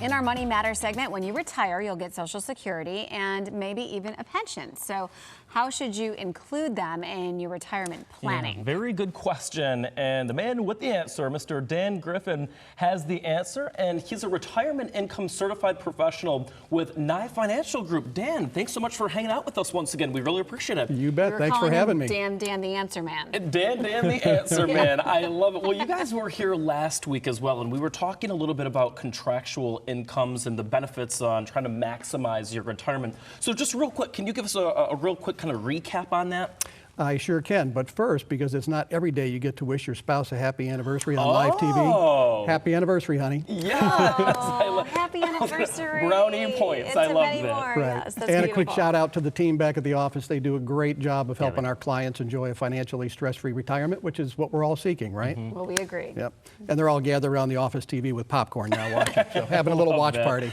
In our Money Matters segment, when you retire, you'll get Social Security and maybe even a pension. So how should you include them in your retirement planning? Yeah, very good question. And the man with the answer, Mr. Dan Griffin, has the answer. And he's a retirement income certified professional with Nye Financial Group. Dan, thanks so much for hanging out with us once again. We really appreciate it. You bet. Thanks for having me. Dan the Answer Man. Dan the Answer Man. I love it. Well, you guys were here last week as well, and we were talking a little bit about contractual incomes and the benefits on trying to maximize your retirement. So just real quick, can you give us a real quick kind of recap on that? I sure can, but first, because it's not every day you get to wish your spouse a happy anniversary on live TV. Happy anniversary, honey. Yes. Oh, happy anniversary. Brownie points. I love that. More. Right. Yes, and beautiful. A quick shout out to the team back at the office. They do a great job of helping our clients enjoy a financially stress-free retirement, which is what we're all seeking, right? Mm-hmm. Well, we agree. Yep. And they're all gathered around the office TV with popcorn now watching, so having a little watch party.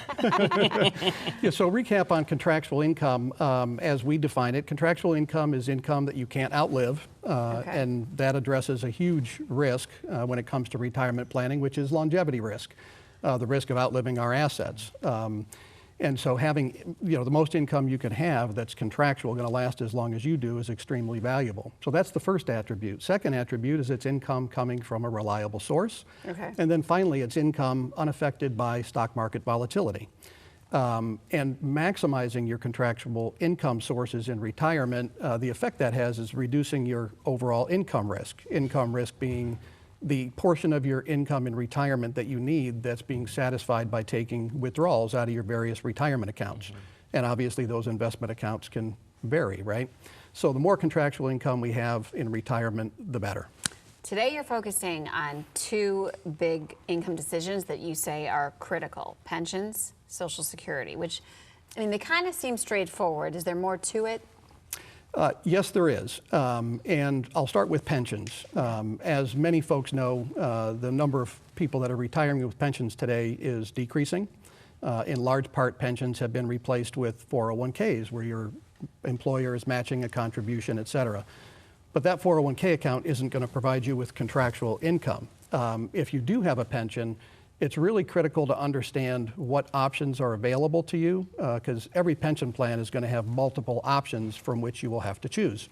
Yeah, so recap on contractual income. As we define it, contractual income is income that you can't outlive. And that addresses a huge risk when it comes to retirement planning, which is longevity risk, the risk of outliving our assets. And so having, the most income you can have that's contractual, going to last as long as you do, is extremely valuable. So that's the first attribute. Second attribute is it's income coming from a reliable source. And then finally, it's income unaffected by stock market volatility. And maximizing your contractual income sources in retirement, the effect that has is reducing your overall income risk. Income risk being the portion of your income in retirement that you need that's being satisfied by taking withdrawals out of your various retirement accounts. And obviously those investment accounts can vary, right? So the more contractual income we have in retirement, the better. Today you're focusing on two big income decisions that you say are critical: pensions, Social Security, which, I mean, they kind of seem straightforward. Is there more to it? Yes, there is. And I'll start with pensions. As many folks know, the number of people that are retiring with pensions today is decreasing. In large part, pensions have been replaced with 401ks, where your employer is matching a contribution, et cetera. But that 401k account isn't going to provide you with contractual income. If you do have a pension, it's really critical to understand what options are available to you, because every pension plan is going to have multiple options from which you will have to choose.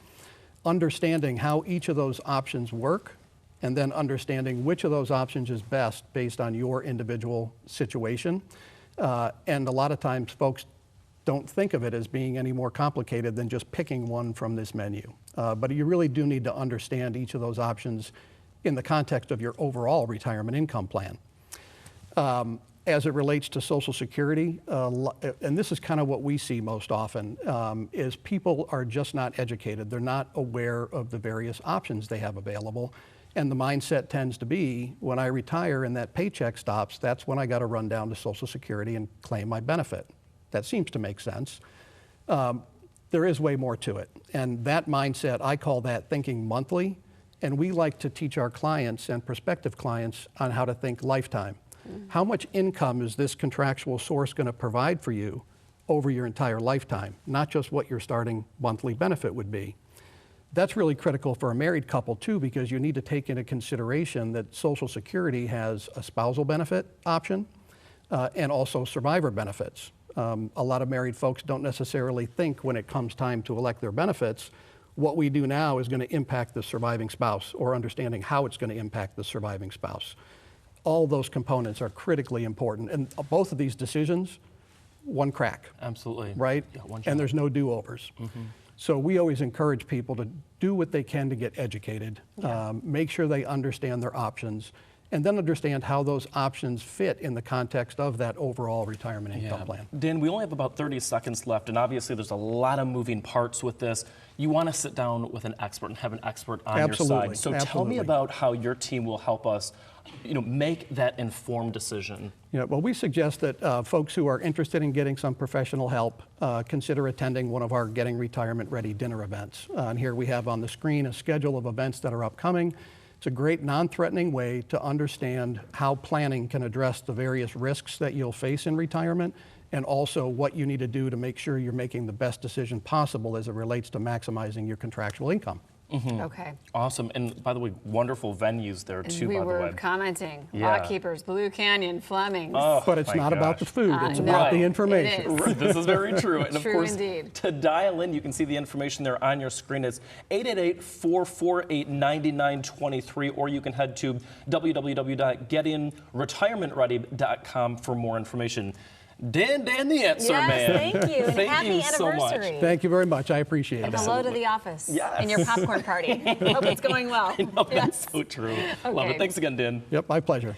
Understanding how each of those options work, and then understanding which of those options is best based on your individual situation. And a lot of times folks don't think of it as being any more complicated than just picking one from this menu. But you really do need to understand each of those options in the context of your overall retirement income plan. As it relates to Social Security, and this is kind of what we see most often, is people are just not educated. They're not aware of the various options they have available. And the mindset tends to be, when I retire and that paycheck stops, that's when I got to run down to Social Security and claim my benefit. That seems to make sense. There is way more to it. And that mindset, I call that thinking monthly. And we like to teach our clients and prospective clients on how to think lifetime. How much income is this contractual source going to provide for you over your entire lifetime, not just what your starting monthly benefit would be. That's really critical for a married couple too, because you need to take into consideration that Social Security has a spousal benefit option and also survivor benefits. A lot of married folks don't necessarily think when it comes time to elect their benefits, what we do now is going to impact the surviving spouse, or understanding how it's going to impact the surviving spouse. All those components are critically important. And both of these decisions, one crack. Absolutely. Right? Yeah, one shot. And there's no do-overs. So we always encourage people to do what they can to get educated, make sure they understand their options, and then understand how those options fit in the context of that overall retirement income plan. Dan, we only have about 30 seconds left, and obviously there's a lot of moving parts with this. You want to sit down with an expert and have an expert on your side. So tell me about how your team will help us make that informed decision. Yeah, well, we suggest that folks who are interested in getting some professional help consider attending one of our Getting Retirement Ready dinner events. And here we have on the screen a schedule of events that are upcoming. It's a great non-threatening way to understand how planning can address the various risks that you'll face in retirement, and also what you need to do to make sure you're making the best decision possible as it relates to maximizing your contractual income. Okay. Awesome. And by the way, wonderful venues there too, We by the were way. commenting. Yeah. Lock Keepers, Blue Canyon, Fleming's. Oh, But it's my not about the gosh. food, it's no, about the it information. is. Right, this is very true. And of True course, indeed. to dial in, you can see the information there on your screen. It's 888-448-9923, or you can head to www.getinretirementready.com for more information. Dan, the answer Yes, man. thank you. And Thank happy you so much. anniversary. Thank you very much, I appreciate And it. hello to the office Yes. and your popcorn party. Hope it's going well. No, that's so true. Love Okay. it. Thanks again, Dan. Yep, my pleasure.